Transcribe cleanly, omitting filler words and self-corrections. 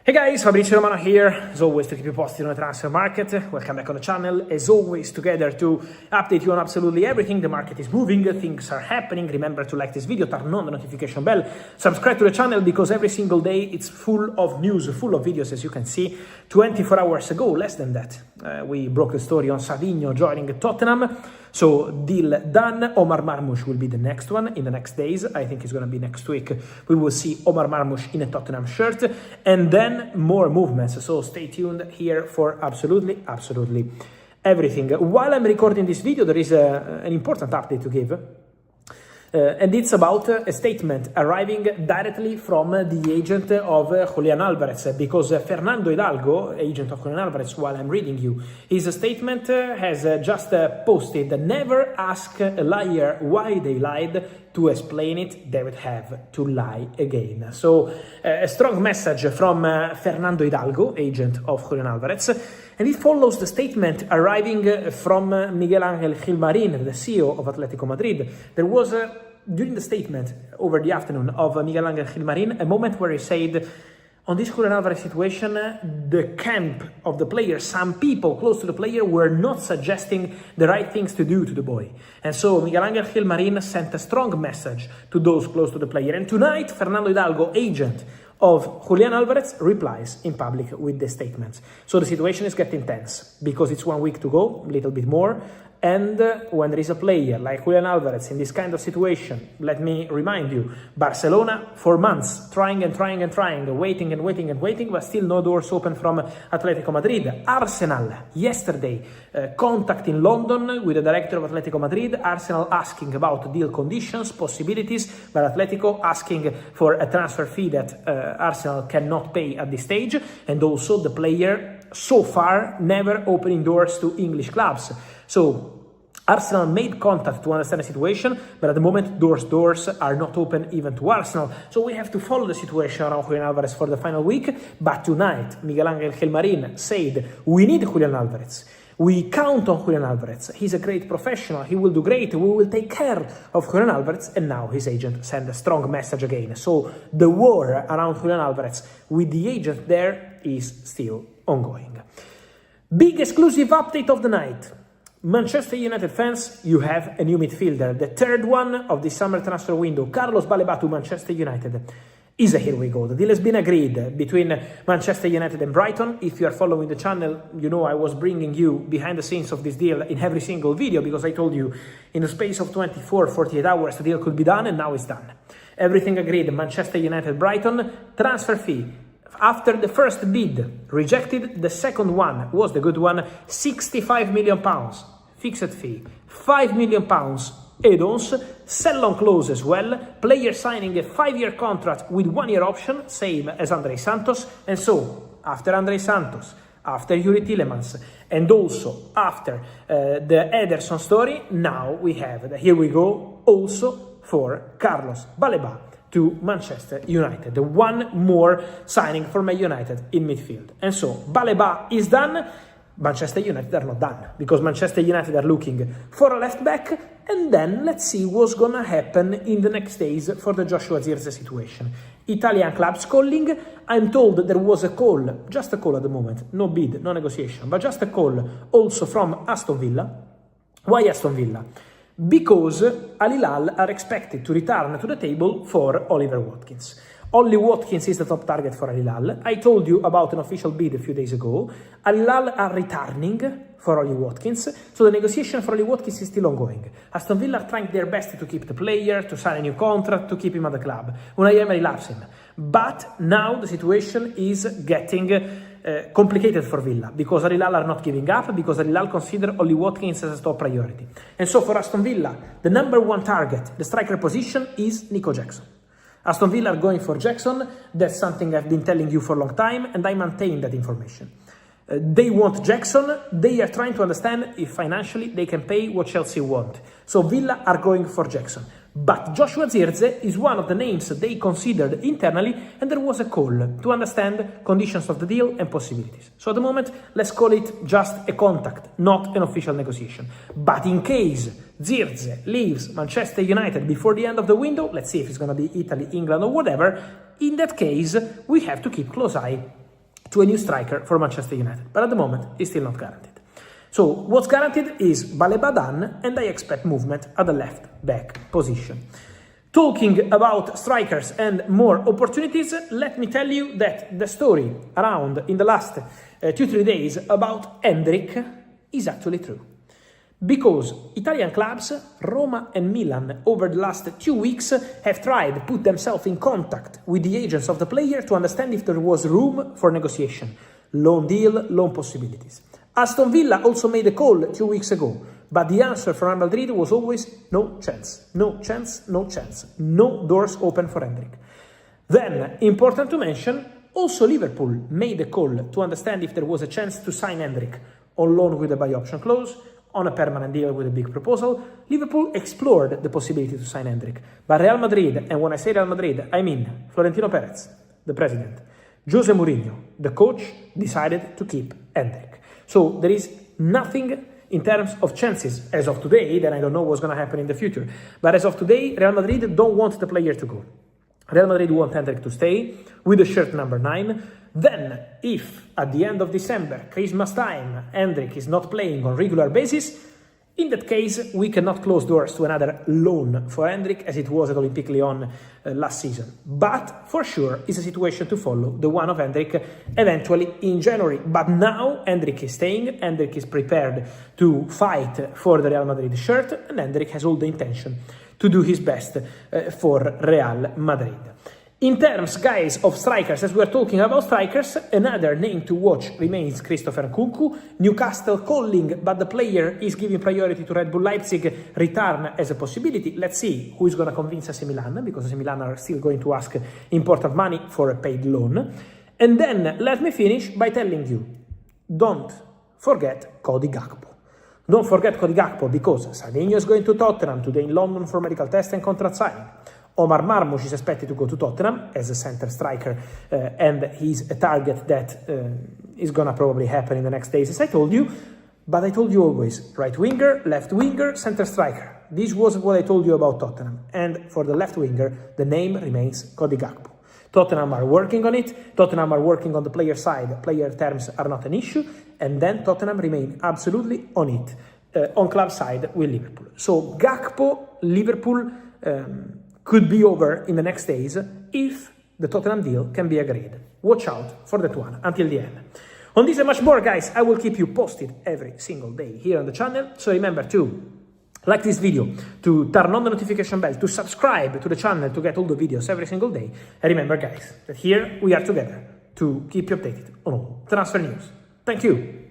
Hey guys, Fabrizio Romano here, as always to keep you posted on the transfer market. Welcome back on the channel, as always together to update you on absolutely everything. The market is moving, things are happening. Remember to like this video, turn on the notification bell, subscribe to the channel because every single day it's full of news, full of videos, as you can see. 24 hours ago, less than that, we broke the story on Savinho joining Tottenham. So deal done. Omar Marmoush will be the next one in the next days. I think it's going to be next week. We will see Omar Marmoush in a Tottenham shirt and then more movements. So stay tuned here for absolutely everything. While I'm recording this video, there is an important update to give. And it's about a statement arriving directly from the agent of Julián Álvarez, because Fernando Hidalgo, agent of Julián Álvarez, while I'm reading you, his statement has just posted, "Never ask a liar why they lied. To explain it, they would have to lie again." So a strong message from Fernando Hidalgo, agent of Julián Álvarez, and it follows the statement arriving from Miguel Ángel Gilmarín, the CEO of Atlético Madrid. There was, during the statement over the afternoon of Miguel Ángel Gilmarín, a moment where he said, on this Julián Álvarez situation, the camp of the player, some people close to the player were not suggesting the right things to do to the boy. And so Miguel Ángel Gilmarín sent a strong message to those close to the player. And tonight, Fernando Hidalgo, agent of Julián Álvarez, replies in public with the statements. So the situation is getting tense because it's 1 week to go, a little bit more. And when there is a player like Julián Álvarez in this kind of situation, let me remind you, Barcelona for months trying, waiting, but still no doors open from Atlético Madrid. Arsenal yesterday contact in London with the director of Atlético Madrid. Arsenal asking about deal conditions, possibilities, but Atlético asking for a transfer fee that Arsenal cannot pay at this stage, and also the player so far never opening doors to English clubs. So Arsenal made contact to understand the situation, but at the moment doors are not open even to Arsenal. So we have to follow the situation around Julián Álvarez for the final week. But tonight, Miguel Ángel Gilmarín said, we need Julián Álvarez. We count on Julián Álvarez. He's a great professional. He will do great. We will take care of Julián Álvarez. And now his agent sent a strong message again. So the war around Julián Álvarez with the agent there is still ongoing. Big exclusive update of the night. Manchester United fans, you have a new midfielder. The third one of the summer transfer window, Carlos Baleba to Manchester United. Is a here we go. The deal has been agreed between Manchester United and Brighton. If you are following the channel, you know I was bringing you behind the scenes of this deal in every single video because I told you in the space of 48 hours the deal could be done, and now it's done. Everything agreed. Manchester United, Brighton, transfer fee. After the first bid rejected, the second one was the good one, £65 million, fixed fee, £5 million add-ons, sell-on clause as well, player signing a 5-year contract with 1-year option, same as Andrei Santos. And so, after Andrei Santos, after Yuri Tielemans, and also after the Ederson story, now we have the here we go also for Carlos Baleba to Manchester United, the one more signing for Man United in midfield. And so Baleba is done. Manchester United are not done because Manchester United are looking for a left back, and then let's see what's gonna happen in the next days for the Joshua Zirkzee situation. Italian clubs calling. I'm told there was a call, just a call at the moment, no bid, no negotiation, but just a call also from Aston Villa. Why Aston Villa? Because Hilal are expected to return to the table for Oliver Watkins. Ollie Watkins is the top target for Hilal. I told you about an official bid a few days ago. Hilal are returning for Ollie Watkins, so the negotiation for Ollie Watkins is still ongoing. Aston Villa are trying their best to keep the player, to sign a new contract, to keep him at the club. Unai Emery loves him. But now the situation is getting complicated for Villa, because Hilal are not giving up, because Hilal consider Ollie Watkins as a top priority. And so for Aston Villa, the number one target, the striker position, is Nico Jackson. Aston Villa are going for Jackson. That's something I've been telling you for a long time, and I maintain that information. They want Jackson. They are trying to understand if financially they can pay what Chelsea want. So Villa are going for Jackson. But Joshua Zirkzee is one of the names they considered internally, and there was a call to understand conditions of the deal and possibilities. So at the moment, let's call it just a contact, not an official negotiation. But in case Zirkzee leaves Manchester United before the end of the window, let's see if it's going to be Italy, England or whatever, in that case, we have to keep close eye to a new striker for Manchester United. But at the moment, it's still not guaranteed. So what's guaranteed is Baleba done, and I expect movement at the left back position. Talking about strikers and more opportunities, let me tell you that the story around in the last 2-3 days about Endrick is actually true. Because Italian clubs, Roma and Milan, over the last 2 weeks have tried to put themselves in contact with the agents of the player to understand if there was room for negotiation, loan deal, loan possibilities. Aston Villa also made a call 2 weeks ago, but the answer from Real Madrid was always no chance, no chance, no chance, no doors open for Endrick. Then, important to mention, also Liverpool made a call to understand if there was a chance to sign Endrick on loan with a buy option clause, on a permanent deal with a big proposal. Liverpool explored the possibility to sign Endrick, but Real Madrid, and when I say Real Madrid, I mean Florentino Perez, the president, Jose Mourinho, the coach, decided to keep Endrick. So there is nothing in terms of chances as of today, then I don't know what's going to happen in the future. But as of today, Real Madrid don't want the player to go. Real Madrid want Endrick to stay with the shirt number 9. Then, if at the end of December, Christmas time, Endrick is not playing on regular basis, in that case, we cannot close doors to another loan for Endrick as it was at Olympique Lyon last season. But for sure, it's a situation to follow, the one of Endrick eventually in January. But now Endrick is staying, Endrick is prepared to fight for the Real Madrid shirt, and Endrick has all the intention to do his best for Real Madrid. In terms, guys, of strikers, as we are talking about strikers, another name to watch remains Christopher Nkunku. Newcastle calling, but the player is giving priority to Red Bull Leipzig return as a possibility. Let's see who is going to convince AC Milan, because AC Milan are still going to ask important money for a paid loan. And then let me finish by telling you, don't forget Cody Gakpo. Don't forget Cody Gakpo, because Savinho is going to Tottenham today in London for medical test and contract signing. Omar Marmoush is expected to go to Tottenham as a center striker, and he's a target that is going to probably happen in the next days, as I told you. But I told you always, right winger, left winger, center striker. This was what I told you about Tottenham. And for the left winger, the name remains Cody Gakpo. Tottenham are working on it. Tottenham are working on the player side. Player terms are not an issue. And then Tottenham remain absolutely on it, on club side with Liverpool. So Gakpo, Liverpool, could be over in the next days if the Tottenham deal can be agreed. Watch out for that one until the end. On this and much more, guys, I will keep you posted every single day here on the channel. So remember to like this video, to turn on the notification bell, to subscribe to the channel to get all the videos every single day. And remember, guys, that here we are together to keep you updated on all transfer news. Thank you.